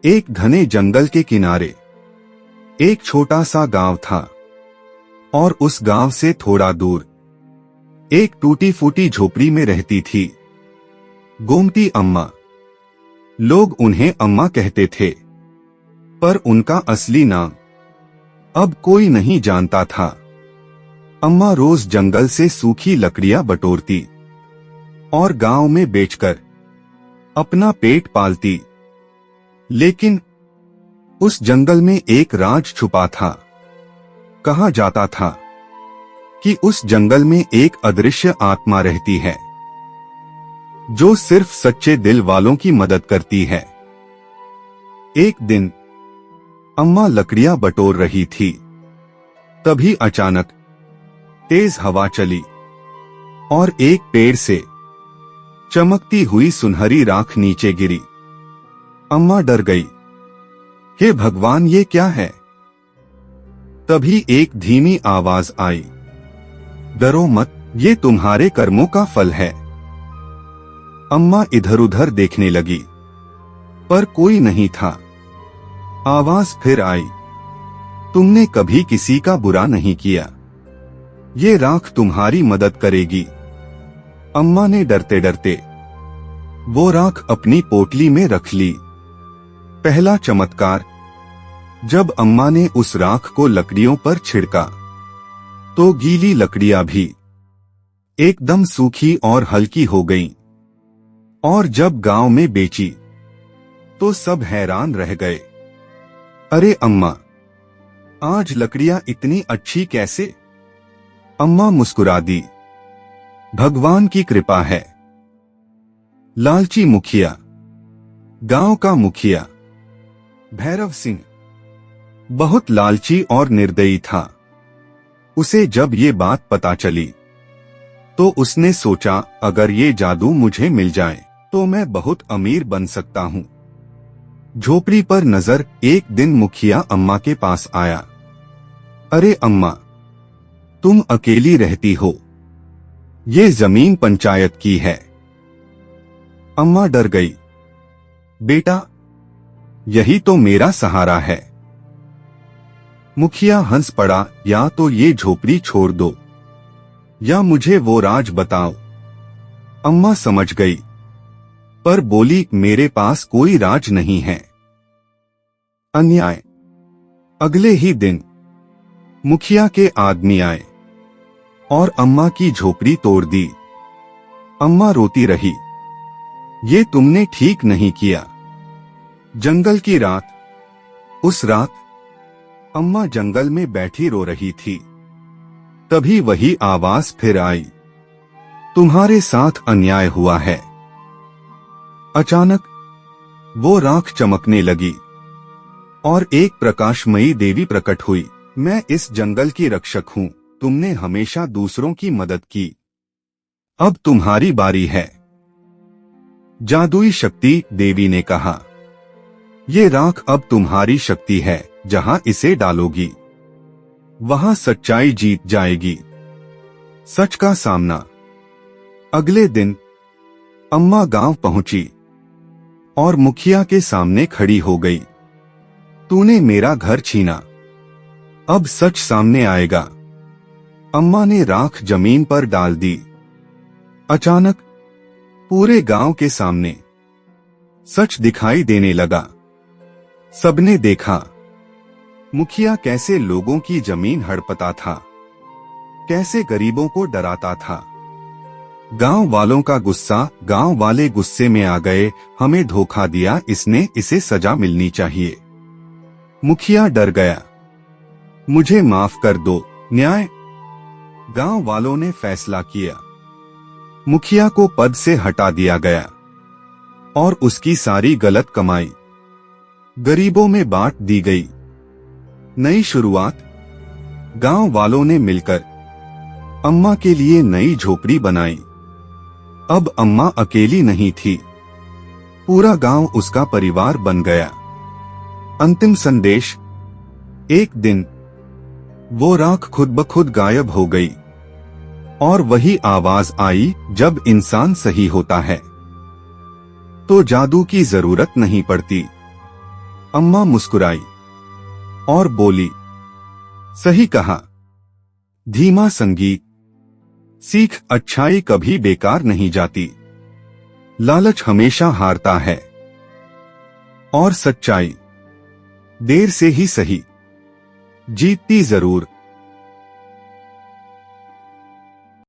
एक घने जंगल के किनारे एक छोटा सा गांव था और उस गांव से थोड़ा दूर एक टूटी फूटी झोपड़ी में रहती थी गोमती अम्मा। लोग उन्हें अम्मा कहते थे, पर उनका असली नाम अब कोई नहीं जानता था। अम्मा रोज जंगल से सूखी लकड़ियां बटोरती और गांव में बेचकर अपना पेट पालती। लेकिन उस जंगल में एक राज छुपा था। कहा जाता था कि उस जंगल में एक अदृश्य आत्मा रहती है जो सिर्फ सच्चे दिल वालों की मदद करती है। एक दिन अम्मा लकड़ियां बटोर रही थी, तभी अचानक तेज हवा चली और एक पेड़ से चमकती हुई सुनहरी राख नीचे गिरी। अम्मा डर गई, हे भगवान, ये क्या है? तभी एक धीमी आवाज आई, डरो मत, ये तुम्हारे कर्मों का फल है। अम्मा इधर उधर देखने लगी, पर कोई नहीं था। आवाज फिर आई, तुमने कभी किसी का बुरा नहीं किया, ये राख तुम्हारी मदद करेगी। अम्मा ने डरते डरते वो राख अपनी पोटली में रख ली। पहला चमत्कार, जब अम्मा ने उस राख को लकड़ियों पर छिड़का तो गीली लकड़ियां भी एकदम सूखी और हल्की हो गईं। और जब गांव में बेची तो सब हैरान रह गए, अरे अम्मा, आज लकड़ियां इतनी अच्छी कैसे? अम्मा मुस्कुरा दी, भगवान की कृपा है। लालची मुखिया। गांव का मुखिया भैरव सिंह बहुत लालची और निर्दयी था। उसे जब ये बात पता चली तो उसने सोचा, अगर ये जादू मुझे मिल जाए तो मैं बहुत अमीर बन सकता हूँ। झोपड़ी पर नजर एक दिन मुखिया अम्मा के पास आया। अरे अम्मा, तुम अकेली रहती हो, ये जमीन पंचायत की है। अम्मा डर गई, बेटा, यही तो मेरा सहारा है। मुखिया हंस पड़ा, या तो ये झोपड़ी छोड़ दो या मुझे वो राज बताओ। अम्मा समझ गई, पर बोली, मेरे पास कोई राज नहीं है। अन्याय। अगले ही दिन मुखिया के आदमी आए और अम्मा की झोपड़ी तोड़ दी। अम्मा रोती रही, ये तुमने ठीक नहीं किया। जंगल की रात। उस रात अम्मा जंगल में बैठी रो रही थी। तभी वही आवाज फिर आई, तुम्हारे साथ अन्याय हुआ है। अचानक वो राख चमकने लगी और एक प्रकाशमयी देवी प्रकट हुई। मैं इस जंगल की रक्षक हूँ, तुमने हमेशा दूसरों की मदद की, अब तुम्हारी बारी है। जादुई शक्ति, देवी ने कहा, ये राख अब तुम्हारी शक्ति है, जहां इसे डालोगी वहां सच्चाई जीत जाएगी। सच का सामना। अगले दिन अम्मा गांव पहुंची और मुखिया के सामने खड़ी हो गई। तूने मेरा घर छीना, अब सच सामने आएगा। अम्मा ने राख जमीन पर डाल दी। अचानक पूरे गांव के सामने सच दिखाई देने लगा। सबने देखा मुखिया कैसे लोगों की जमीन हड़पता था, कैसे गरीबों को डराता था। गांव वालों का गुस्सा, गांव वाले गुस्से में आ गए, हमें धोखा दिया इसने, इसे सजा मिलनी चाहिए। मुखिया डर गया, मुझे माफ कर दो। न्याय। गांव वालों ने फैसला किया, मुखिया को पद से हटा दिया गया और उसकी सारी गलत कमाई गरीबों में बांट दी गई। नई शुरुआत। गांव वालों ने मिलकर अम्मा के लिए नई झोपड़ी बनाई। अब अम्मा अकेली नहीं थी, पूरा गांव उसका परिवार बन गया। अंतिम संदेश। एक दिन वो राख खुद ब खुद गायब हो गई और वही आवाज आई, जब इंसान सही होता है तो जादू की जरूरत नहीं पड़ती। अम्मा मुस्कुराई और बोली, सही कहा। धीमा संगीत। सीख, अच्छाई कभी बेकार नहीं जाती। लालच हमेशा हारता है। और सच्चाई देर से ही सही जीतती जरूर।